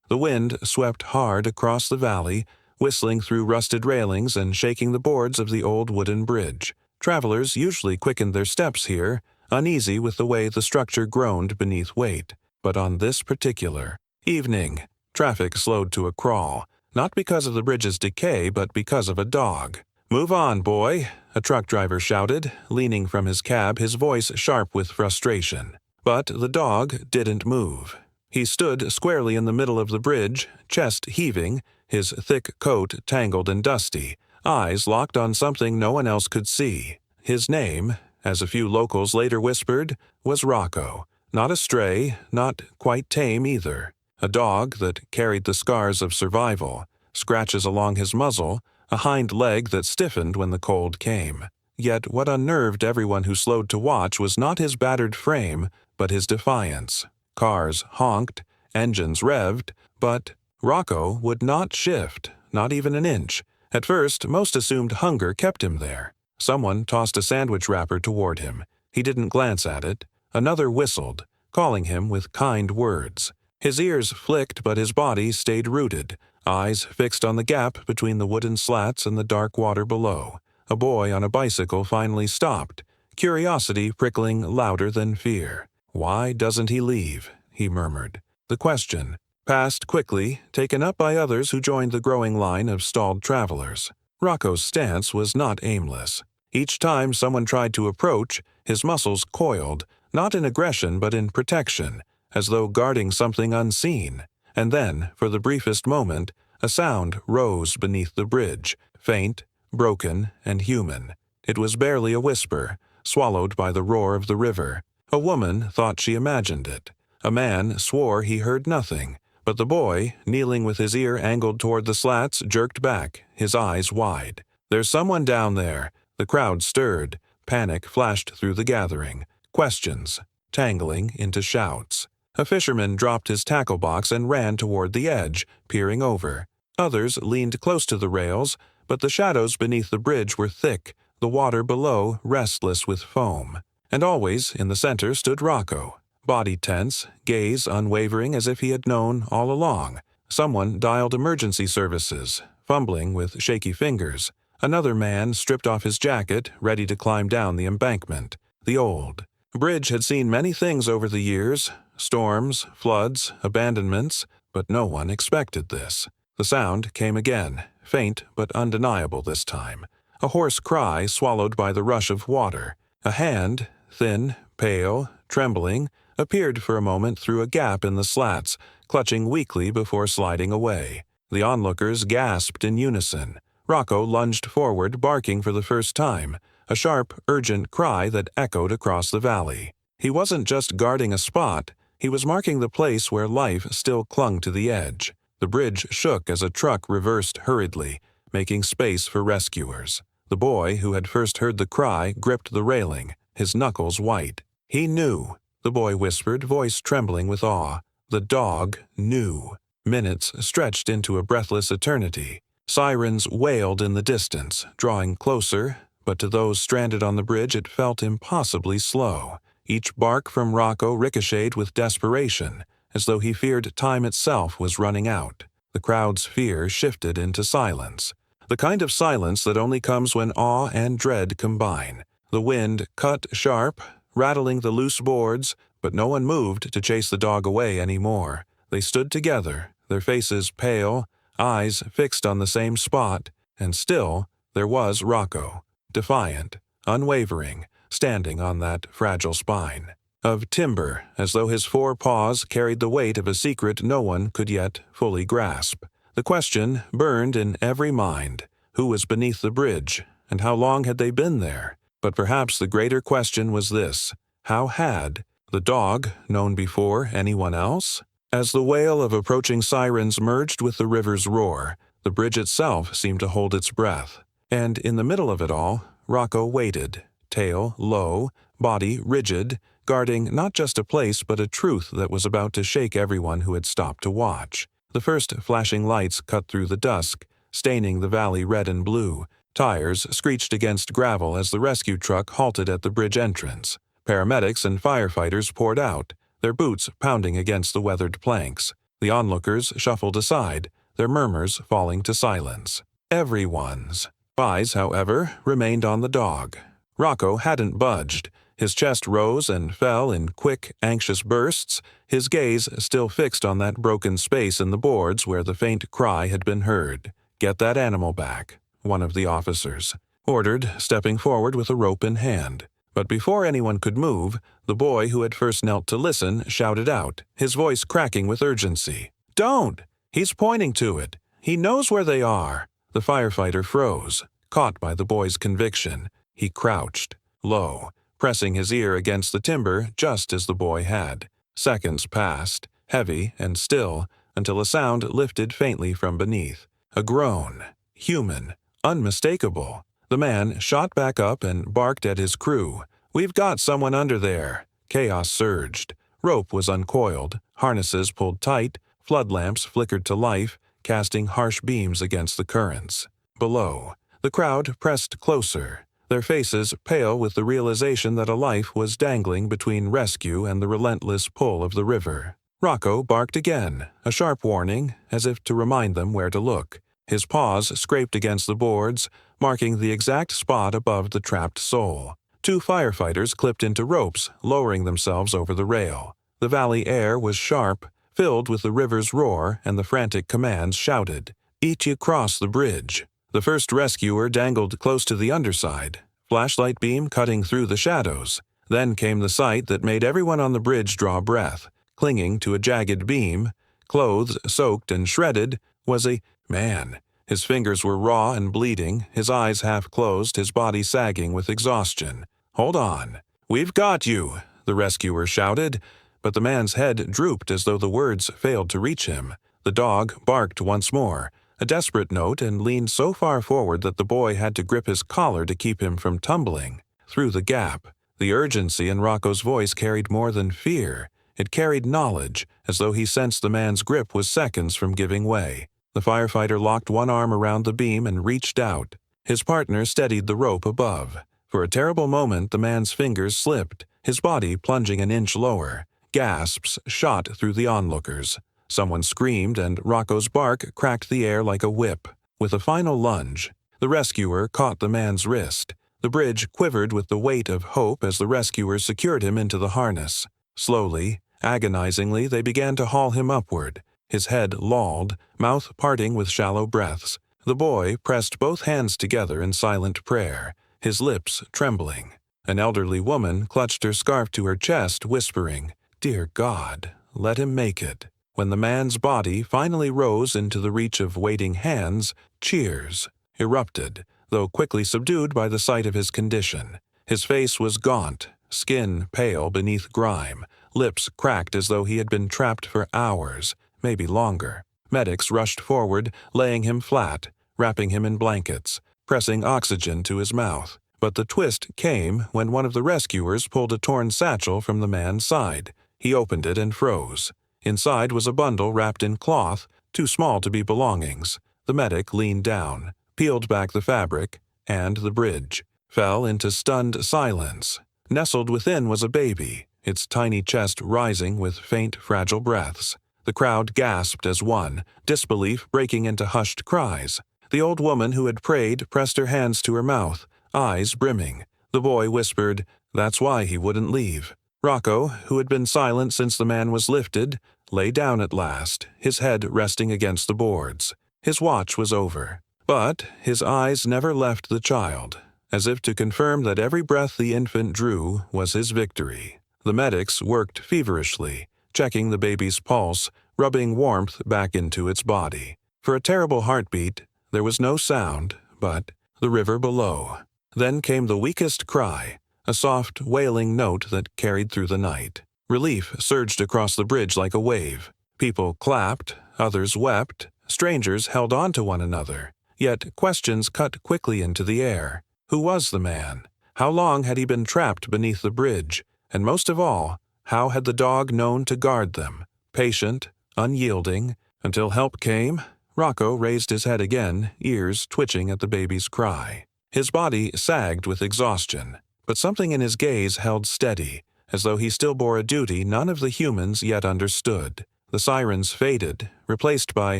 The wind swept hard across the valley, whistling through rusted railings and shaking the boards of the old wooden bridge. Travelers usually quickened their steps here, uneasy with the way the structure groaned beneath weight. But on this particular evening, traffic slowed to a crawl, not because of the bridge's decay, but because of a dog. "Move on, boy," a truck driver shouted, leaning from his cab, his voice sharp with frustration. But the dog didn't move. He stood squarely in the middle of the bridge, chest heaving, his thick coat tangled and dusty, eyes locked on something no one else could see. His name, as a few locals later whispered, was Rocco. Not a stray, not quite tame either. A dog that carried the scars of survival, scratches along his muzzle, a hind leg that stiffened when the cold came. Yet what unnerved everyone who slowed to watch was not his battered frame, but his defiance. Cars honked, engines revved, but Rocco would not shift, not even an inch. At first, most assumed hunger kept him there. Someone tossed a sandwich wrapper toward him. He didn't glance at it. Another whistled, calling him with kind words. His ears flicked, but his body stayed rooted, eyes fixed on the gap between the wooden slats and the dark water below. A boy on a bicycle finally stopped, curiosity prickling louder than fear. "Why doesn't he leave?" he murmured. The question passed quickly, taken up by others who joined the growing line of stalled travelers. Rocco's stance was not aimless. Each time someone tried to approach, his muscles coiled, not in aggression but in protection, as though guarding something unseen. And then, for the briefest moment, a sound rose beneath the bridge, faint, broken, and human. It was barely a whisper, swallowed by the roar of the river. A woman thought she imagined it. A man swore he heard nothing, but the boy, kneeling with his ear angled toward the slats, jerked back, his eyes wide. "There's someone down there." The crowd stirred. Panic flashed through the gathering. Questions, tangling into shouts. A fisherman dropped his tackle box and ran toward the edge, peering over. Others leaned close to the rails, but the shadows beneath the bridge were thick, the water below restless with foam. And always, in the center, stood Rocco, body tense, gaze unwavering as if he had known all along. Someone dialed emergency services, fumbling with shaky fingers. Another man stripped off his jacket, ready to climb down the embankment. The old bridge had seen many things over the years, storms, floods, abandonments, but no one expected this. The sound came again, faint but undeniable this time. A hoarse cry swallowed by the rush of water. A hand, thin, pale, trembling, appeared for a moment through a gap in the slats, clutching weakly before sliding away. The onlookers gasped in unison. Rocco lunged forward, barking for the first time, a sharp, urgent cry that echoed across the valley. He wasn't just guarding a spot, he was marking the place where life still clung to the edge. The bridge shook as a truck reversed hurriedly, making space for rescuers. The boy, who had first heard the cry, gripped the railing, his knuckles white. "He knew," the boy whispered, voice trembling with awe. The dog knew. Minutes stretched into a breathless eternity. Sirens wailed in the distance, drawing closer, but to those stranded on the bridge it felt impossibly slow. Each bark from Rocco ricocheted with desperation, as though he feared time itself was running out. The crowd's fear shifted into silence. The kind of silence that only comes when awe and dread combine. The wind cut sharp, rattling the loose boards, but no one moved to chase the dog away anymore. They stood together, their faces pale, eyes fixed on the same spot, and still there was Rocco, defiant, unwavering, standing on that fragile spine. Of timber, as though his 4 paws carried the weight of a secret no one could yet fully grasp. The question burned in every mind: who was beneath the bridge, and how long had they been there? But perhaps the greater question was this: how had the dog known before anyone else? As the wail of approaching sirens merged with the river's roar, the bridge itself seemed to hold its breath. And in the middle of it all, Rocco waited, tail low, body rigid, guarding not just a place but a truth that was about to shake everyone who had stopped to watch. The first flashing lights cut through the dusk, staining the valley red and blue. Tires screeched against gravel as the rescue truck halted at the bridge entrance. Paramedics and firefighters poured out, their boots pounding against the weathered planks. The onlookers shuffled aside, their murmurs falling to silence. Everyone's eyes, however, remained on the dog. Rocco hadn't budged. His chest rose and fell in quick, anxious bursts, his gaze still fixed on that broken space in the boards where the faint cry had been heard. "Get that animal back," one of the officers ordered, stepping forward with a rope in hand. But before anyone could move, the boy who had first knelt to listen shouted out, his voice cracking with urgency. "Don't! He's pointing to it. He knows where they are." The firefighter froze, caught by the boy's conviction. He crouched, low, pressing his ear against the timber just as the boy had. Seconds passed, heavy and still, until a sound lifted faintly from beneath. A groan, human, unmistakable. The man shot back up and barked at his crew. "We've got someone under there." Chaos surged. Rope was uncoiled, harnesses pulled tight, flood lamps flickered to life, casting harsh beams against the currents. Below, the crowd pressed closer, their faces pale with the realization that a life was dangling between rescue and the relentless pull of the river. Rocco barked again, a sharp warning, as if to remind them where to look. His paws scraped against the boards, marking the exact spot above the trapped soul. Two firefighters clipped into ropes, lowering themselves over the rail. The valley air was sharp, filled with the river's roar, and the frantic commands shouted, "Eat you cross the bridge." The first rescuer dangled close to the underside, flashlight beam cutting through the shadows. Then came the sight that made everyone on the bridge draw breath. Clinging to a jagged beam, clothes soaked and shredded, was a man. His fingers were raw and bleeding, his eyes half closed, his body sagging with exhaustion. "Hold on. We've got you," the rescuer shouted, but the man's head drooped as though the words failed to reach him. The dog barked once more, a desperate note, and leaned so far forward that the boy had to grip his collar to keep him from tumbling. Through the gap, the urgency in Rocco's voice carried more than fear. It carried knowledge, as though he sensed the man's grip was seconds from giving way. The firefighter locked one arm around the beam and reached out. His partner steadied the rope above. For a terrible moment, the man's fingers slipped, his body plunging an inch lower. Gasps shot through the onlookers. Someone screamed, and Rocco's bark cracked the air like a whip. With a final lunge, the rescuer caught the man's wrist. The bridge quivered with the weight of hope as the rescuers secured him into the harness. Slowly, agonizingly, they began to haul him upward. His head lolled, mouth parting with shallow breaths. The boy pressed both hands together in silent prayer, his lips trembling. An elderly woman clutched her scarf to her chest, whispering, "Dear God, let him make it." When the man's body finally rose into the reach of waiting hands, cheers erupted, though quickly subdued by the sight of his condition. His face was gaunt, skin pale beneath grime, lips cracked as though he had been trapped for hours, maybe longer. Medics rushed forward, laying him flat, wrapping him in blankets, pressing oxygen to his mouth. But the twist came when one of the rescuers pulled a torn satchel from the man's side. He opened it and froze. Inside was a bundle wrapped in cloth, too small to be belongings. The medic leaned down, peeled back the fabric, and the bridge fell into stunned silence. Nestled within was a baby, its tiny chest rising with faint, fragile breaths. The crowd gasped as one, disbelief breaking into hushed cries. The old woman who had prayed pressed her hands to her mouth, eyes brimming. The boy whispered, "That's why he wouldn't leave." Rocco, who had been silent since the man was lifted, lay down at last, his head resting against the boards. His watch was over. But his eyes never left the child, as if to confirm that every breath the infant drew was his victory. The medics worked feverishly, checking the baby's pulse, rubbing warmth back into its body. For a terrible heartbeat, there was no sound but the river below. Then came the weakest cry, a soft, wailing note that carried through the night. Relief surged across the bridge like a wave. People clapped, others wept, strangers held on to one another. Yet questions cut quickly into the air. Who was the man? How long had he been trapped beneath the bridge? And most of all, how had the dog known to guard them? Patient, unyielding, until help came? Rocco raised his head again, ears twitching at the baby's cry. His body sagged with exhaustion, but something in his gaze held steady, as though he still bore a duty none of the humans yet understood. The sirens faded, replaced by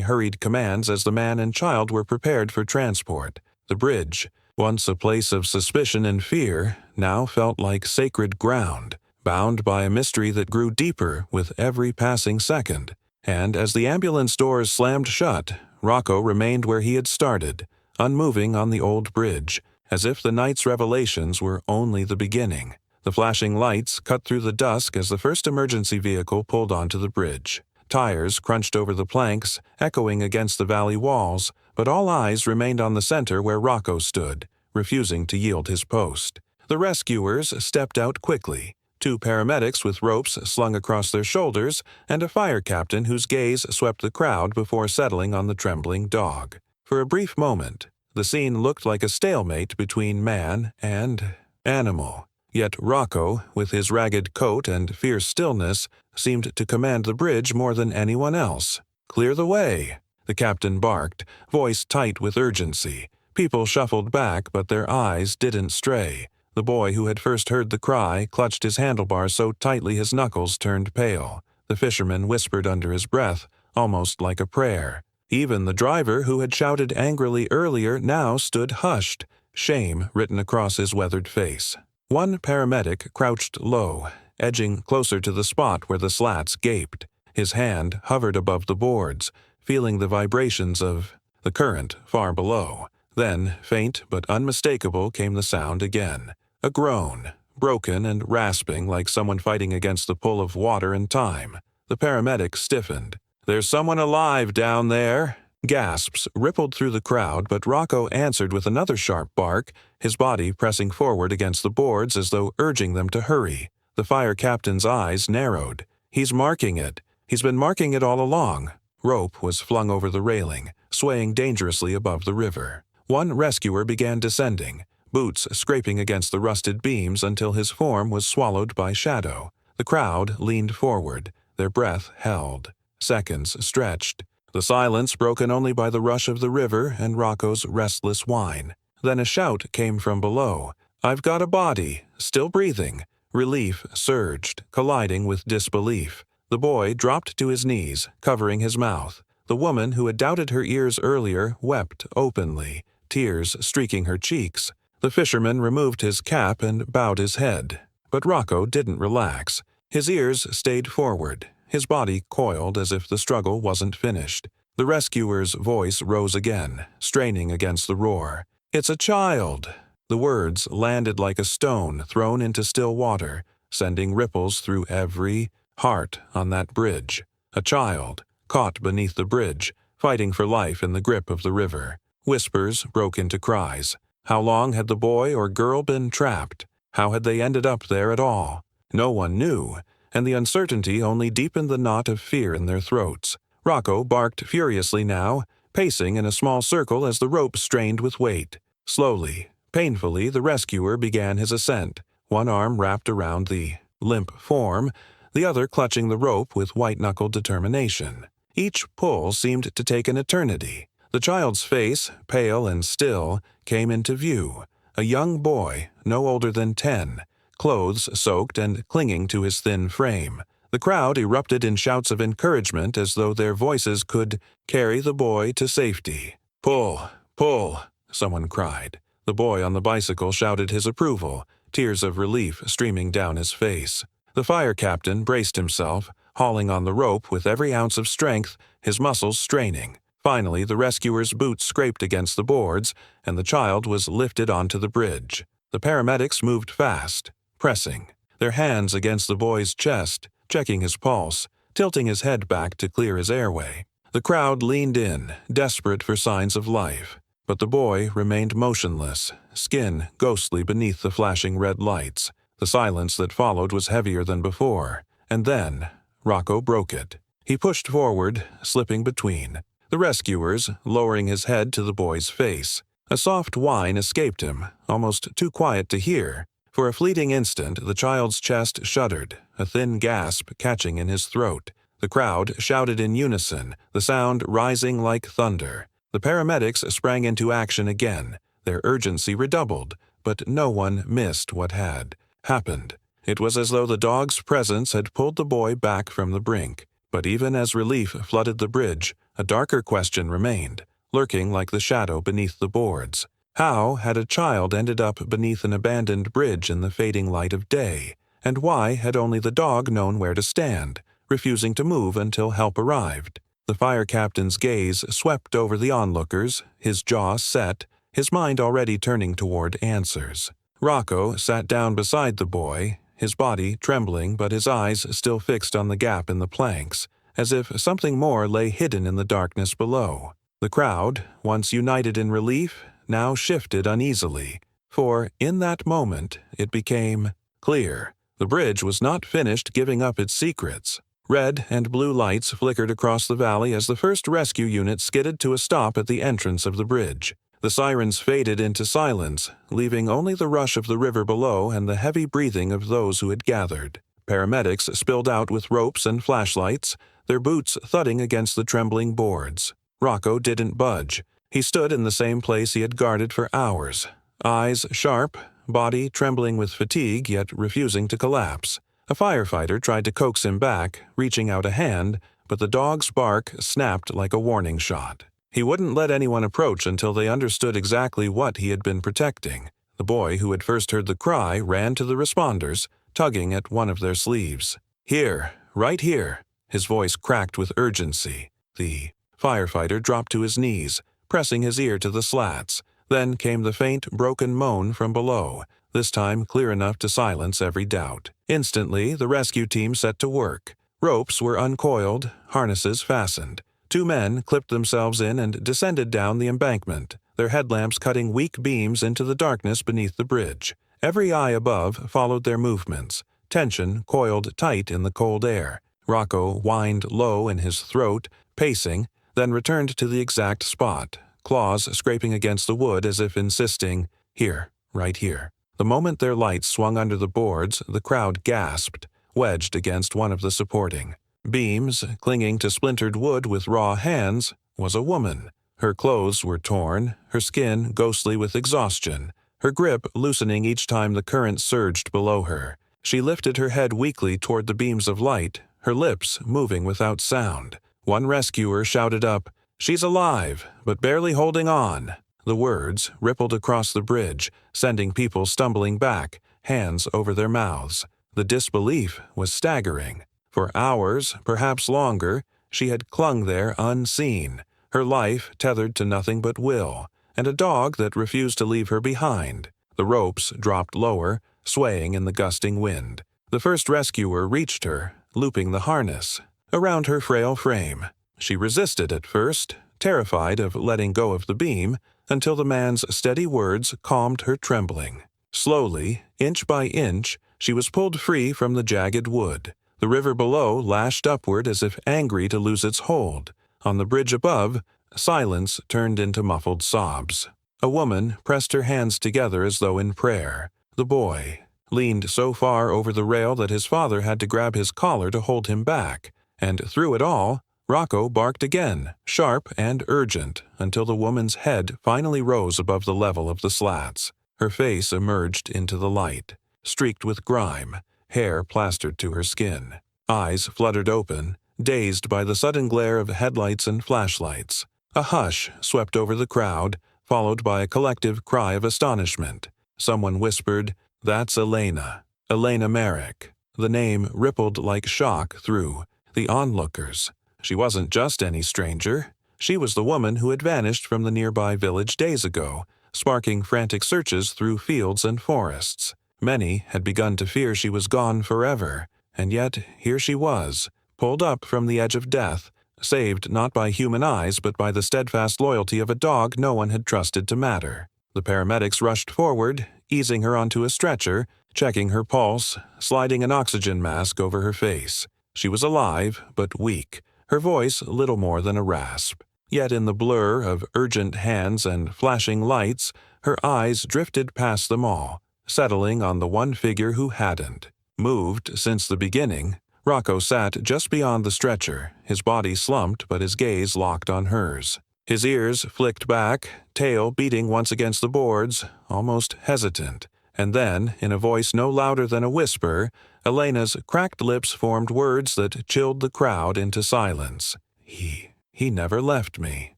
hurried commands as the man and child were prepared for transport. The bridge, once a place of suspicion and fear, now felt like sacred ground, bound by a mystery that grew deeper with every passing second. And as the ambulance doors slammed shut, Rocco remained where he had started, unmoving on the old bridge, as if the night's revelations were only the beginning. The flashing lights cut through the dusk as the first emergency vehicle pulled onto the bridge. Tires crunched over the planks, echoing against the valley walls, but all eyes remained on the center where Rocco stood, refusing to yield his post. The rescuers stepped out quickly, 2 paramedics with ropes slung across their shoulders, and a fire captain whose gaze swept the crowd before settling on the trembling dog. For a brief moment, the scene looked like a stalemate between man and animal. Yet Rocco, with his ragged coat and fierce stillness, seemed to command the bridge more than anyone else. "Clear the way," the captain barked, voice tight with urgency. People shuffled back, but their eyes didn't stray. The boy who had first heard the cry clutched his handlebars so tightly his knuckles turned pale. The fisherman whispered under his breath, almost like a prayer. Even the driver who had shouted angrily earlier now stood hushed, shame written across his weathered face. One paramedic crouched low, edging closer to the spot where the slats gaped. His hand hovered above the boards, feeling the vibrations of the current far below. Then, faint but unmistakable, came the sound again. A groan, broken and rasping like someone fighting against the pull of water and time. The paramedic stiffened. "There's someone alive down there!" Gasps rippled through the crowd, but Rocco answered with another sharp bark, his body pressing forward against the boards as though urging them to hurry. The fire captain's eyes narrowed. "He's marking it. He's been marking it all along." Rope was flung over the railing, swaying dangerously above the river. One rescuer began descending, boots scraping against the rusted beams until his form was swallowed by shadow. The crowd leaned forward, their breath held. Seconds stretched. The silence broken only by the rush of the river and Rocco's restless whine. Then a shout came from below. "I've got a body, still breathing." Relief surged, colliding with disbelief. The boy dropped to his knees, covering his mouth. The woman who had doubted her ears earlier wept openly, tears streaking her cheeks. The fisherman removed his cap and bowed his head. But Rocco didn't relax. His ears stayed forward, his body coiled as if the struggle wasn't finished. The rescuer's voice rose again, straining against the roar. "It's a child!" The words landed like a stone thrown into still water, sending ripples through every heart on that bridge. A child, caught beneath the bridge, fighting for life in the grip of the river. Whispers broke into cries. How long had the boy or girl been trapped? How had they ended up there at all? No one knew, and the uncertainty only deepened the knot of fear in their throats. Rocco barked furiously now, pacing in a small circle as the rope strained with weight. Slowly, painfully, the rescuer began his ascent, one arm wrapped around the limp form, the other clutching the rope with white-knuckled determination. Each pull seemed to take an eternity. The child's face, pale and still, came into view. A young boy, no older than 10, clothes soaked and clinging to his thin frame. The crowd erupted in shouts of encouragement as though their voices could carry the boy to safety. "Pull! Pull!" someone cried. The boy on the bicycle shouted his approval, tears of relief streaming down his face. The fire captain braced himself, hauling on the rope with every ounce of strength, his muscles straining. Finally, the rescuer's boots scraped against the boards, and the child was lifted onto the bridge. The paramedics moved fast, pressing, their hands against the boy's chest, checking his pulse, tilting his head back to clear his airway. The crowd leaned in, desperate for signs of life. But the boy remained motionless, skin ghostly beneath the flashing red lights. The silence that followed was heavier than before, and then Rocco broke it. He pushed forward, slipping between. The rescuers, lowering his head to the boy's face. A soft whine escaped him, almost too quiet to hear. For a fleeting instant, the child's chest shuddered, a thin gasp catching in his throat. The crowd shouted in unison, the sound rising like thunder. The paramedics sprang into action again, their urgency redoubled, but no one missed what had happened. It was as though the dog's presence had pulled the boy back from the brink. But even as relief flooded the bridge, a darker question remained, lurking like the shadow beneath the boards. How had a child ended up beneath an abandoned bridge in the fading light of day? And why had only the dog known where to stand, refusing to move until help arrived? The fire captain's gaze swept over the onlookers, his jaw set, his mind already turning toward answers. Rocco sat down beside the boy, his body trembling but his eyes still fixed on the gap in the planks, as if something more lay hidden in the darkness below. The crowd, once united in relief, now shifted uneasily, for in that moment it became clear. The bridge was not finished giving up its secrets. Red and blue lights flickered across the valley as the first rescue unit skidded to a stop at the entrance of the bridge. The sirens faded into silence, leaving only the rush of the river below and the heavy breathing of those who had gathered. Paramedics spilled out with ropes and flashlights, their boots thudding against the trembling boards. Rocco didn't budge. He stood in the same place he had guarded for hours, eyes sharp, body trembling with fatigue yet refusing to collapse. A firefighter tried to coax him back, reaching out a hand, but the dog's bark snapped like a warning shot. He wouldn't let anyone approach until they understood exactly what he had been protecting. The boy who had first heard the cry ran to the responders, tugging at one of their sleeves. "Here, right here." His voice cracked with urgency. The firefighter dropped to his knees, pressing his ear to the slats. Then came the faint, broken moan from below, this time clear enough to silence every doubt. Instantly, the rescue team set to work. Ropes were uncoiled, harnesses fastened. 2 men clipped themselves in and descended down the embankment, their headlamps cutting weak beams into the darkness beneath the bridge. Every eye above followed their movements, tension coiled tight in the cold air. Rocco whined low in his throat, pacing, then returned to the exact spot, claws scraping against the wood as if insisting, "Here, right here." The moment their lights swung under the boards, the crowd gasped, wedged against one of the supporting beams, clinging to splintered wood with raw hands, was a woman. Her clothes were torn, her skin ghostly with exhaustion, her grip loosening each time the current surged below her. She lifted her head weakly toward the beams of light, her lips moving without sound. One rescuer shouted up, "She's alive, but barely holding on." The words rippled across the bridge, sending people stumbling back, hands over their mouths. The disbelief was staggering. For hours, perhaps longer, she had clung there unseen, her life tethered to nothing but will, and a dog that refused to leave her behind. The ropes dropped lower, swaying in the gusting wind. The first rescuer reached her, looping the harness around her frail frame. She resisted at first, terrified of letting go of the beam, until the man's steady words calmed her trembling. Slowly, inch by inch, she was pulled free from the jagged wood. The river below lashed upward as if angry to lose its hold. On the bridge above, silence turned into muffled sobs. A woman pressed her hands together as though in prayer. The boy leaned so far over the rail that his father had to grab his collar to hold him back. And through it all, Rocco barked again, sharp and urgent, until the woman's head finally rose above the level of the slats. Her face emerged into the light, streaked with grime, hair plastered to her skin. Eyes fluttered open, dazed by the sudden glare of headlights and flashlights. A hush swept over the crowd, followed by a collective cry of astonishment. Someone whispered, "That's Elena. Elena Merrick." The name rippled like shock through the onlookers. She wasn't just any stranger. She was the woman who had vanished from the nearby village days ago, sparking frantic searches through fields and forests. Many had begun to fear she was gone forever, and yet here she was, pulled up from the edge of death, saved not by human eyes but by the steadfast loyalty of a dog no one had trusted to matter. The paramedics rushed forward, easing her onto a stretcher, checking her pulse, sliding an oxygen mask over her face. She was alive, but weak, her voice little more than a rasp. Yet in the blur of urgent hands and flashing lights, her eyes drifted past them all, settling on the one figure who hadn't moved since the beginning. Rocco sat just beyond the stretcher, his body slumped but his gaze locked on hers. His ears flicked back, tail beating once against the boards, almost hesitant. And then, in a voice no louder than a whisper, Elena's cracked lips formed words that chilled the crowd into silence. He never left me.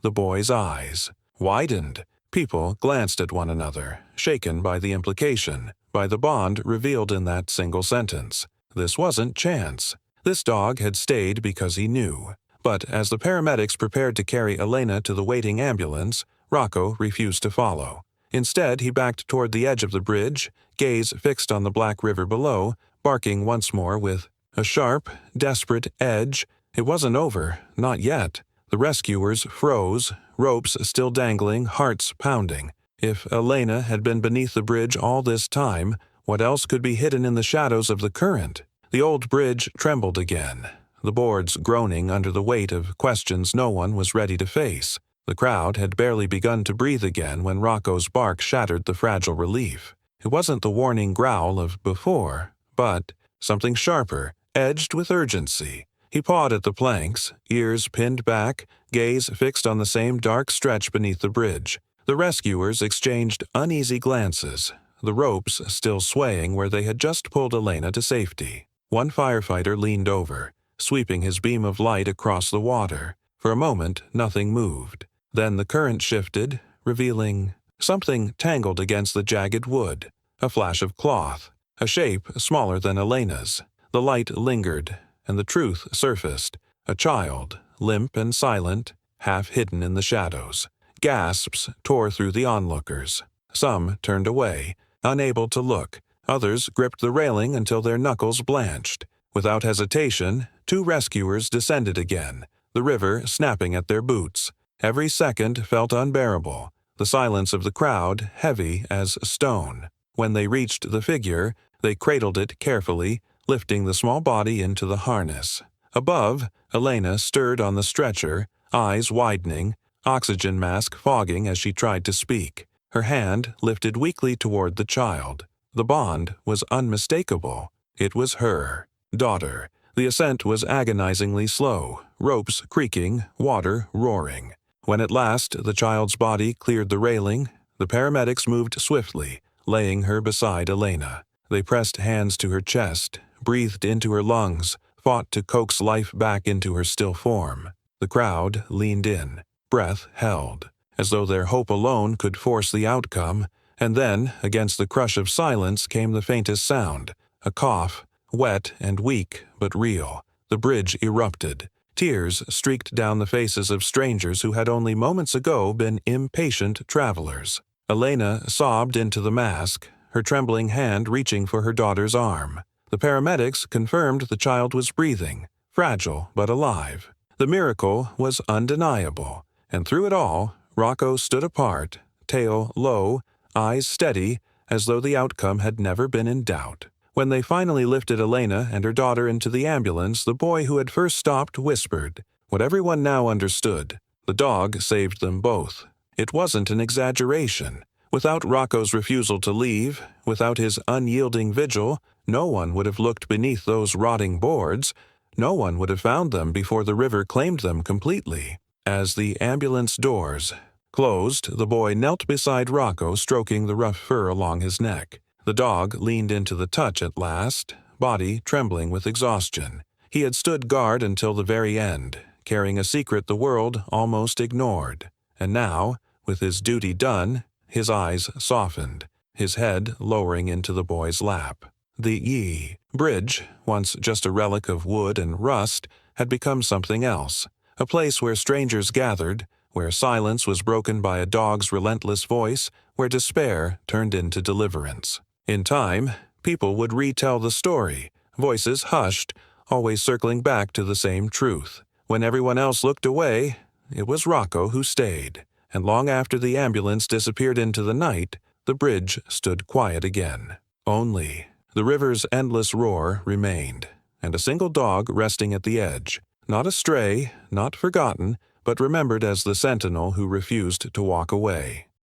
The boy's eyes widened. People glanced at one another, shaken by the implication, by the bond revealed in that single sentence. This wasn't chance. This dog had stayed because he knew. But as the paramedics prepared to carry Elena to the waiting ambulance, Rocco refused to follow. Instead, he backed toward the edge of the bridge, gaze fixed on the black river below, barking once more with a sharp, desperate edge. It wasn't over, not yet. The rescuers froze, ropes still dangling, hearts pounding. If Elena had been beneath the bridge all this time, what else could be hidden in the shadows of the current? The old bridge trembled again, the boards groaning under the weight of questions no one was ready to face. The crowd had barely begun to breathe again when Rocco's bark shattered the fragile relief. It wasn't the warning growl of before, but something sharper, edged with urgency. He pawed at the planks, ears pinned back, gaze fixed on the same dark stretch beneath the bridge. The rescuers exchanged uneasy glances, the ropes still swaying where they had just pulled Elena to safety. One firefighter leaned over, sweeping his beam of light across the water. For a moment, nothing moved. Then the current shifted, revealing something tangled against the jagged wood. A flash of cloth, a shape smaller than Elena's. The light lingered, and the truth surfaced. A child, limp and silent, half hidden in the shadows. Gasps tore through the onlookers. Some turned away, unable to look. Others gripped the railing until their knuckles blanched. Without hesitation, 2 rescuers descended again, the river snapping at their boots. Every second felt unbearable, the silence of the crowd heavy as stone. When they reached the figure, they cradled it carefully, lifting the small body into the harness. Above, Elena stirred on the stretcher, eyes widening, oxygen mask fogging as she tried to speak. Her hand lifted weakly toward the child. The bond was unmistakable. It was her daughter. The ascent was agonizingly slow, ropes creaking, water roaring. When at last the child's body cleared the railing, the paramedics moved swiftly, laying her beside Elena. They pressed hands to her chest, breathed into her lungs, fought to coax life back into her still form. The crowd leaned in, breath held, as though their hope alone could force the outcome, and then, against the crush of silence, came the faintest sound, a cough, wet and weak but real. The bridge erupted. Tears streaked down the faces of strangers who had only moments ago been impatient travelers. Elena sobbed into the mask, her trembling hand reaching for her daughter's arm. The paramedics confirmed the child was breathing, fragile but alive. The miracle was undeniable, and through it all, Rocco stood apart, tail low, eyes steady, as though the outcome had never been in doubt. When they finally lifted Elena and her daughter into the ambulance, the boy who had first stopped whispered what everyone now understood. The dog saved them both. It wasn't an exaggeration. Without Rocco's refusal to leave, without his unyielding vigil, no one would have looked beneath those rotting boards. No one would have found them before the river claimed them completely. As the ambulance doors closed, the boy knelt beside Rocco, stroking the rough fur along his neck. The dog leaned into the touch at last, body trembling with exhaustion. He had stood guard until the very end, carrying a secret the world almost ignored. And now, with his duty done, his eyes softened, his head lowering into the boy's lap. The Yi Bridge, once just a relic of wood and rust, had become something else, a place where strangers gathered, where silence was broken by a dog's relentless voice, where despair turned into deliverance. In time, people would retell the story, voices hushed, always circling back to the same truth. When everyone else looked away, it was Rocco who stayed, and long after the ambulance disappeared into the night, the bridge stood quiet again. Only the river's endless roar remained, and a single dog resting at the edge, not a stray, not forgotten, but remembered as the sentinel who refused to walk away.